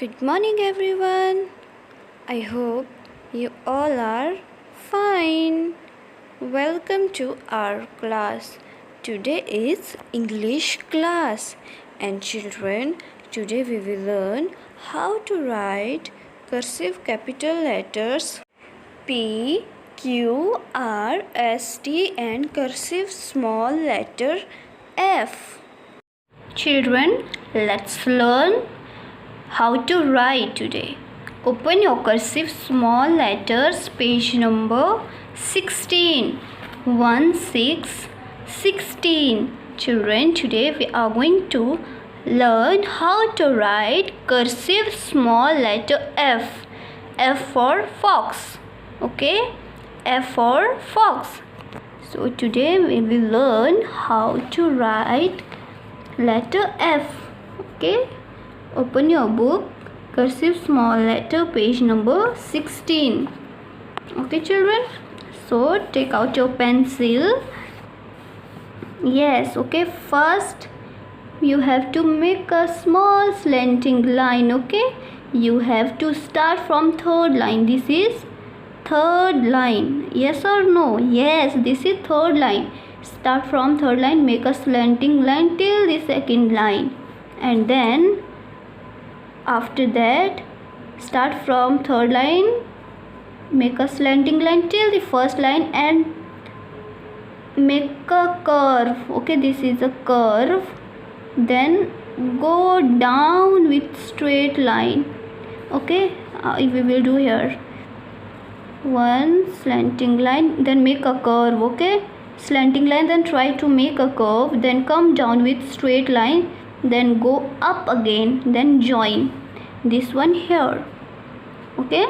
Good morning, everyone. I hope you all are fine. Welcome to our class. Today is English class, and children, today we will learn how to write cursive capital letters P, Q, R, S, T and cursive small letter F. Children, let's learn how to write today. Open your cursive small letters, page number 16. 16. Children, today we are going to learn how to write cursive small letter F. F for fox. Okay? F for fox. So today we will learn how to write letter F. Okay? Open your book, cursive small letter, page number 16. Okay, children? So take out your pencil. Yes, okay. First, you have to make a small slanting line. Okay, you have to start from third line. This is third line. Yes or no? Yes, this is third line. Start from third line, make a slanting line till the second line, and then after that start from third line, make a slanting line till the first line and make a curve. Okay, this is a curve. Then go down with straight line. Okay, we will do here one slanting line, then make a curve. Okay, slanting line, then try to make a curve, then come down with straight line, then go up again, then join this one here. Okay,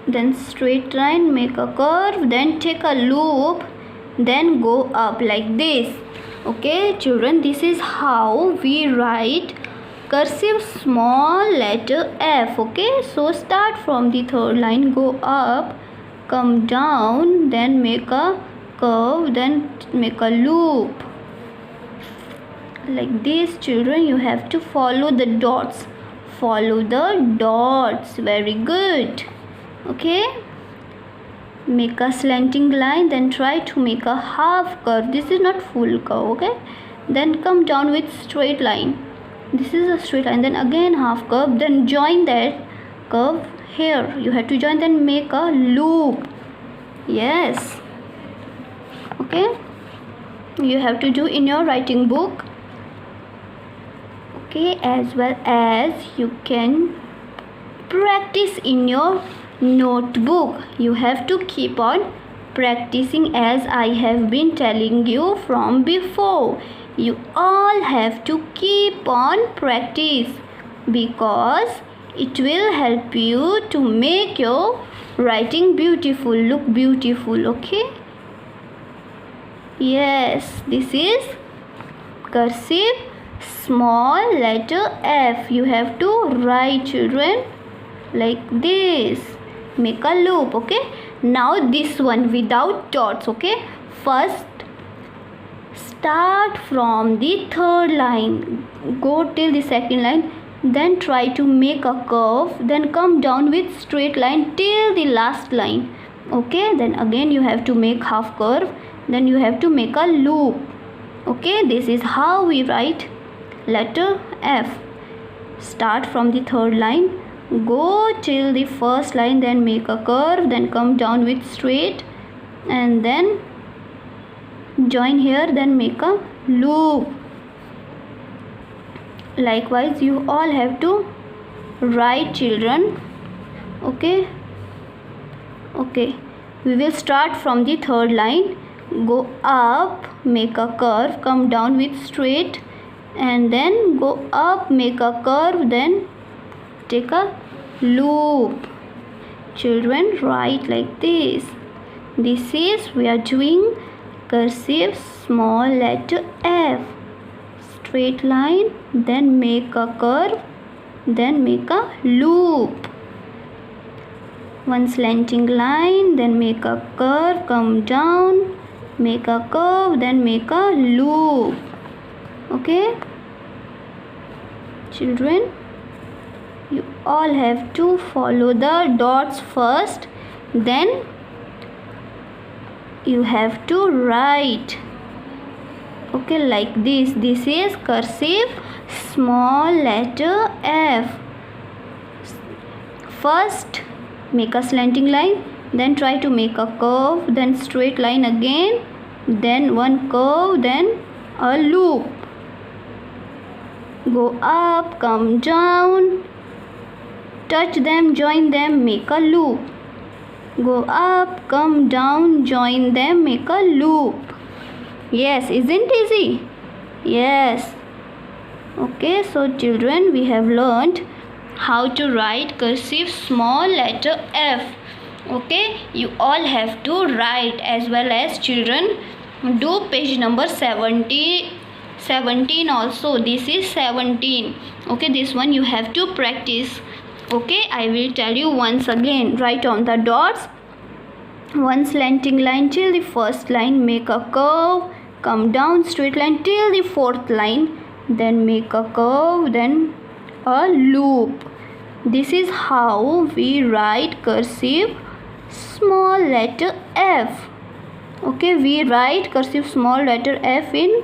then straight line, make a curve, then take a loop, then go up like this. Okay, children, this is how we write cursive small letter F. Okay, so start from the third line, go up, come down, then make a curve, then make a loop like this. Children, you have to follow the dots. Follow the dots. Very good. Okay, make a slanting line, then try to make a half curve. This is not full curve. Okay, then come down with straight line. This is a straight line, then again half curve, then join that curve here. You have to join, then make a loop. Yes, okay, you have to do in your writing book. Okay, as well as you can practice in your notebook. You have to keep on practicing, as I have been telling you from before. You all have to keep on practice, because it will help you to make your writing beautiful, look beautiful. Okay, yes, this is cursive small letter F. You have to write, children, like this. Make a loop. Okay, now this one without dots. Okay, first start from the third line, go till the second line, then try to make a curve, then come down with straight line till the last line. Okay, then again you have to make half curve, then you have to make a loop. Okay, this is how we write letter F. Start from the third line, go till the first line, then make a curve, then come down with straight, and then join here, then make a loop. Likewise, you all have to write, children. Okay, we will start from the third line, go up, make a curve, come down with straight, and then go up, make a curve, then take a loop. Children, write like this. This is, we are doing cursive small letter F. Straight line, then make a curve, then make a loop. One slanting line, then make a curve, come down, make a curve, then make a loop. Okay, Children, you all have to follow the dots first, then you have to write. Okay, like this. This is cursive small letter F. First make a slanting line, then try to make a curve, then straight line again, then one curve, then a loop. Go up, come down, touch them, join them, make a loop. Go up, come down, join them, make a loop. Yes, isn't easy? Yes. Okay, so children, we have learned how to write cursive small letter F. Okay, you all have to write, as well as children do page number 17 also. This is 17. Okay, this one you have to practice. Okay, I will tell you once again. Write on the dots. One slanting line till the first line, make a curve, come down straight line till the fourth line, then make a curve, then a loop. This is how we write cursive small letter F. Okay, we write cursive small letter F in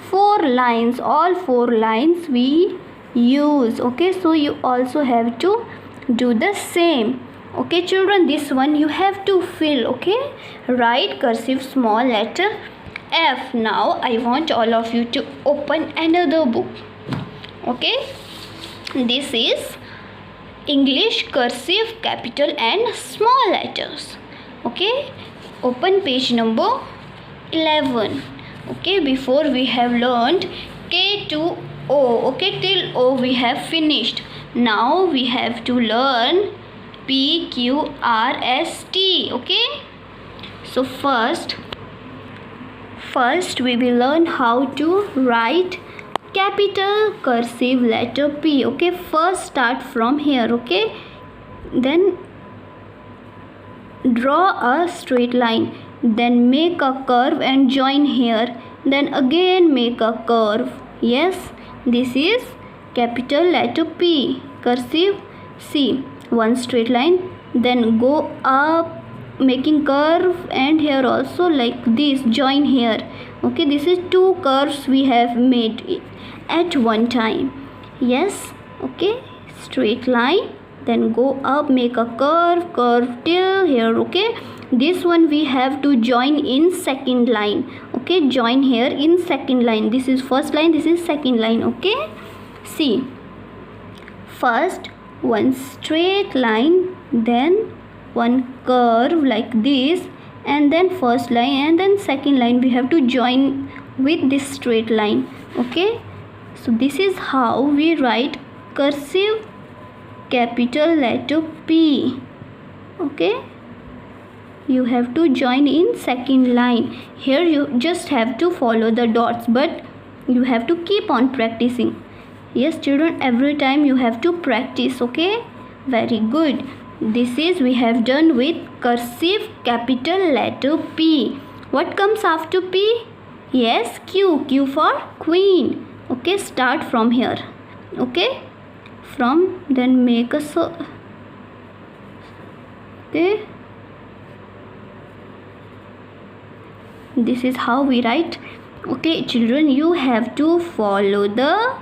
4 lines. All 4 lines we use. Okay, so you also have to do the same. Okay, children, this one you have to fill. Okay, write cursive small letter F. Now I want all of you to open another book. Okay, this is English cursive capital and small letters. Okay, open page number 11. Okay, before we have learned K to O. Okay, till O we have finished. Now we have to learn P, Q, R, S, T. Okay, so first we will learn how to write capital cursive letter P. Okay, first start from here. Okay, then draw a straight line, then make a curve and join here, then again make a curve. Yes, this is capital letter P. Cursive C, one straight line, then go up making curve, and here also like this, join here. Okay, this is 2 curves we have made at one time. Yes, okay, straight line, then go up, make a curve till here. Okay, this one we have to join in second line. Okay, join here in second line. This is first line, this is second line. Okay, see, first one straight line, then one curve like this, and then first line, and then second line we have to join with this straight line. Okay, so this is how we write cursive capital letter P. Okay, you have to join in second line. Here you just have to follow the dots, but you have to keep on practicing. Yes, children, every time you have to practice. Okay, very good. This is we have done with cursive capital letter P. What comes after P? Yes, Q. Q for queen. Okay, start from here. Okay, from, then make a okay, this is how we write. Okay, children, you have to follow the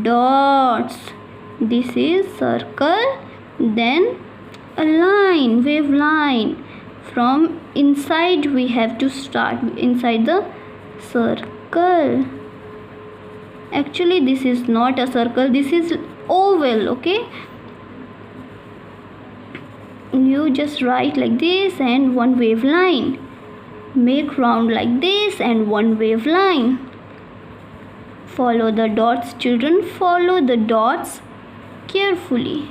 dots. This is circle, then a line, wave line. From inside we have to start, inside the circle. Actually this is not a circle, this is oval. Okay, you just write like this and one wave line, make round like this and one wave line. Follow the dots, children, follow the dots carefully.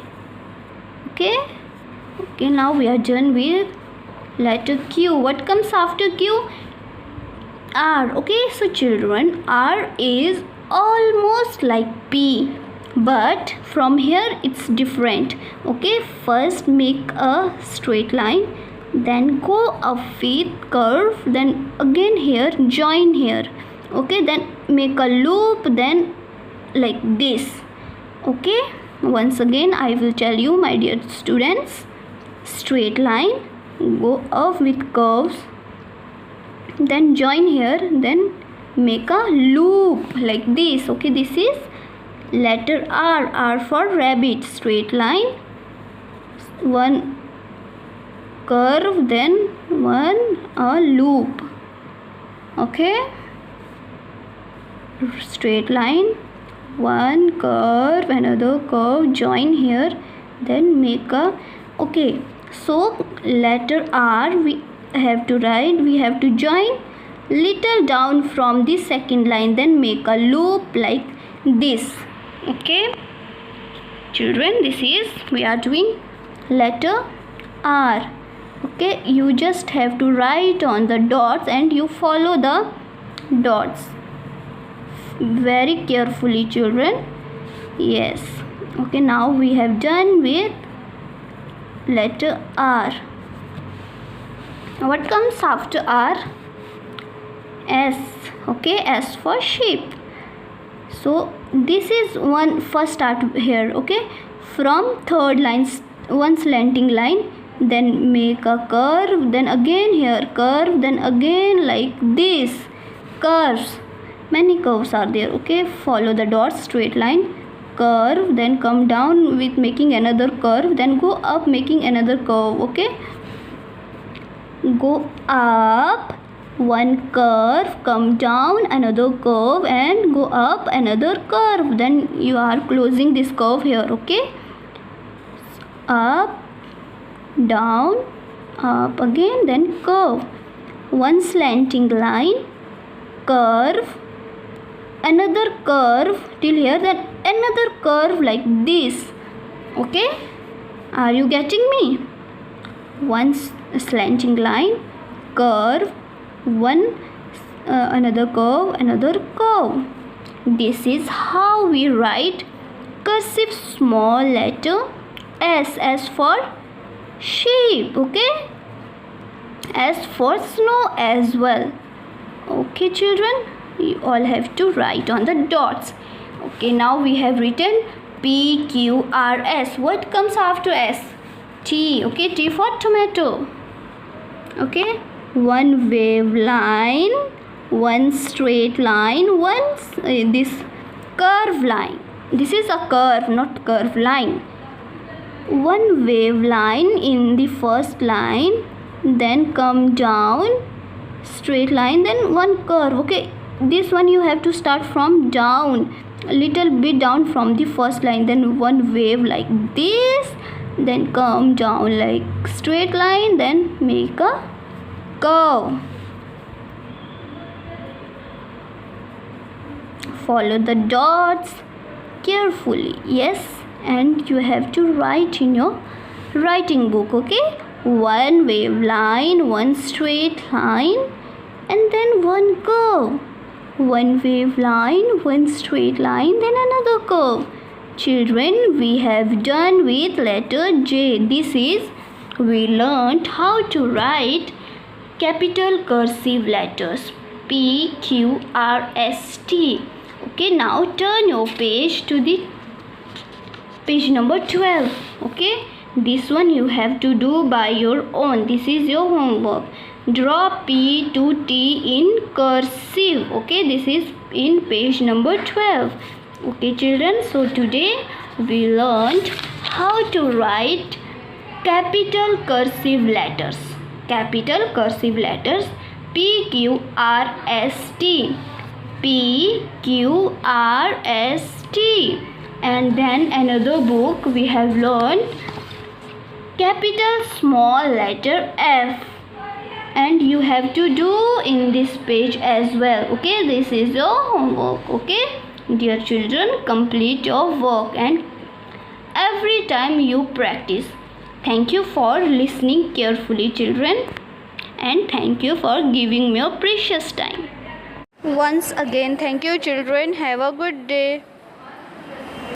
Okay, okay, now we are done with letter Q. What comes after Q? R. Okay, so children, R is almost like P, but from here it's different. Okay, first make a straight line, then go up with curve, then again here, join here. Okay, then make a loop, then like this. Okay, once again I will tell you, my dear students. Straight line, go up with curves, then join here, then make a loop like this. Okay, this is letter R for rabbit. Straight line, one curve, then one a loop. Okay, straight line, one curve, another curve, join here, then make a, okay, so letter R we have to write, we have to join little down from the second line, then make a loop like this. Okay children, this is we are doing letter R. Okay, you just have to write on the dots and you follow the dots very carefully, children. Yes. Okay, now we have done with letter R. What comes after R? S. Okay, S for sheep. So this is one first start here. Okay, from third line, one slanting line, then make a curve, then again here curve, then again like this curves. Many curves are there. Okay, follow the dots, straight line, curve, then come down with making another curve, then go up making another curve. Okay, go up one curve, come down another curve, and go up another curve, then you are closing this curve here. Okay, up, down, up again, then curve, one slanting line, curve, another curve till here, then another curve like this. Okay, are you getting me? One slanting line, curve, one another curve, another curve. This is how we write cursive small letter S. S for sheep. Okay, S for snow as well. Okay children, you all have to write on the dots. Okay, now we have written P, Q, R, S. What comes after S? T. Okay, T for tomato. Okay, one wave line, one straight line, one this curve line. This is a curve, not curve line. One wave line in the first line, then come down, straight line, then one curve. Okay, this one you have to start from down, a little bit down from the first line, then one wave like this, then come down like straight line, then make a curve. Follow the dots carefully. Yes, and you have to write in your writing book. Okay, one wave line, one straight line, and then one curve. One wave line, one straight line, then another curve. Children, we have done with letter J. This is, we learned how to write capital cursive letters P, Q, R, S, T. Okay, now turn your page to the page number 12. Okay, this one you have to do by your own. This is your homework. Draw P to T in cursive. Okay, this is in page number 12. Okay children, so today we learned how to write capital cursive letters. Capital cursive letters P, Q, R, S, T. P, Q, R, S, T. And then another book we have learned capital small letter F. And you have to do in this page as well. Okay, this is your homework. Okay, dear children, complete your work and every time you practice. Thank you for listening carefully, children, and thank you for giving me your precious time. Once again, thank you children. Have a good day.